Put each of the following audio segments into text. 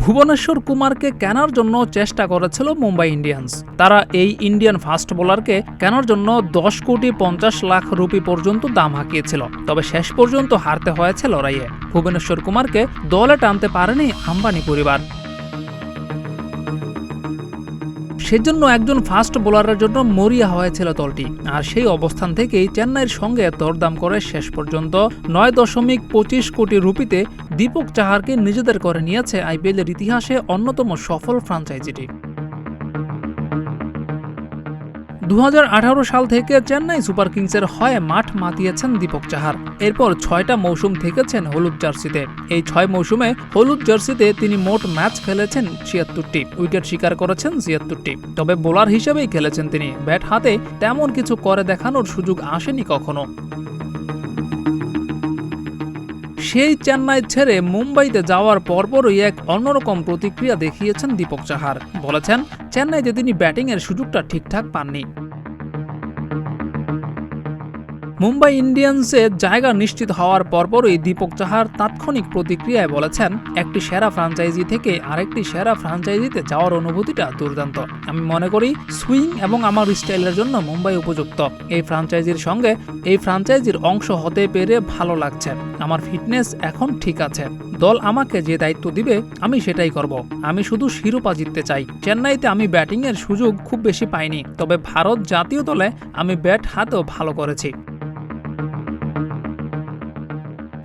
ভুবনেশ্বর কুমারকে কেনার জন্য চেষ্টা করেছিল মুম্বাই ইন্ডিয়ান্স। তারা এই ইন্ডিয়ান ফাস্ট বোলারকে কেনার জন্য 10,50,00,000 রুপি পর্যন্ত দাম হাঁকিয়েছিল, তবে শেষ পর্যন্ত হারতে হয়েছে লড়াইয়ে। ভুবনেশ্বর কুমারকে দলে টানতে পারেনি আম্বানি পরিবার। সেজন্য একজন ফাস্ট বোলারের জন্য মরিয়া হয়েছিল দলটি, আর সেই অবস্থান থেকেই চেন্নাইয়ের সঙ্গে দরদাম করে শেষ পর্যন্ত 9.25 কোটি রুপিতে দীপক চাহারকে নিজেদের করে নিয়েছে আইপিএলের ইতিহাসে অন্যতম সফল ফ্র্যাঞ্চাইজিটি। 2018 সাল থেকে চেন্নাই সুপার কিংসের হয়ে মাঠ মাতিয়েছেন দীপক চাহার। এরপর 6টা মৌসুম থেকেছেন হলুদ জার্সিতে। এই 6 মৌসুমে হলুদ জার্সিতে তিনি মোট ম্যাচ খেলেছেন 76টি, উইকেট শিকার করেছেন 76টি। তবে বোলার হিসেবেই খেলেছেন তিনি, ব্যাট হাতে তেমন কিছু করে দেখানোর সুযোগ আসেনি কখনো। সেই চেন্নাই ছেড়ে মুম্বাইতে যাওয়ার পরপরই এক অন্যরকম প্রতিক্রিয়া দেখিয়েছেন দীপক চাহার। বলেছেন, চেন্নাইতে তিনি ব্যাটিংয়ের সুযোগটা ঠিকঠাক পাননি। মুম্বাই ইন্ডিয়ান্সে জায়গা নিশ্চিত হওয়ার পরপরই দীপক চাহার তাৎক্ষণিক প্রতিক্রিয়ায় বলেছেন, একটি সেরা ফ্র্যাঞ্চাইজি থেকে আরেকটি সেরা ফ্র্যাঞ্চাইজিতে যাওয়ার অনুভূতিটা দুর্দান্ত। আমি মনে করি সুইং এবং আমার স্টাইলের জন্য মুম্বাই উপযুক্ত। এই ফ্র্যাঞ্চাইজির অংশ হতে পেরে ভালো লাগছে। আমার ফিটনেস এখন ঠিক আছে। দল আমাকে যে দায়িত্ব দিবে আমি সেটাই করব। আমি শুধু শিরোপা জিততে চাই। চেন্নাইতে আমি ব্যাটিংয়ের সুযোগ খুব বেশি পাইনি, তবে ভারত জাতীয় দলে আমি ব্যাট হাতেও ভালো করেছি।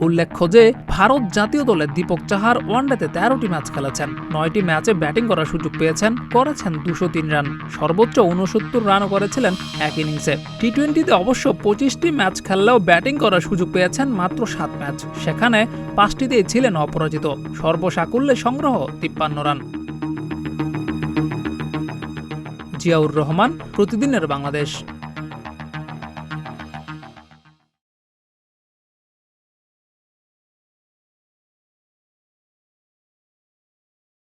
উল্লেখ্য যে ভারত জাতীয় দলে দীপক চাহার ওয়ানডেতে 13টি ম্যাচ খেলেছেন, 9টি ম্যাচে ব্যাটিং করার সুযোগ করেছেন 203 রান, সর্বোচ্চ 69 রানও করেছিলেন এক ইনিংসে। টি-20তে অবশ্য 25টি ম্যাচ খেললেও ব্যাটিং করার সুযোগ পেয়েছেন মাত্র 7 ম্যাচ, সেখানে 5টিতেই ছিলেন অপরাজিত। সর্বসাকুল্যে সংগ্রহ 53 রান। জিয়াউর রহমান, প্রতিদিনের বাংলাদেশ।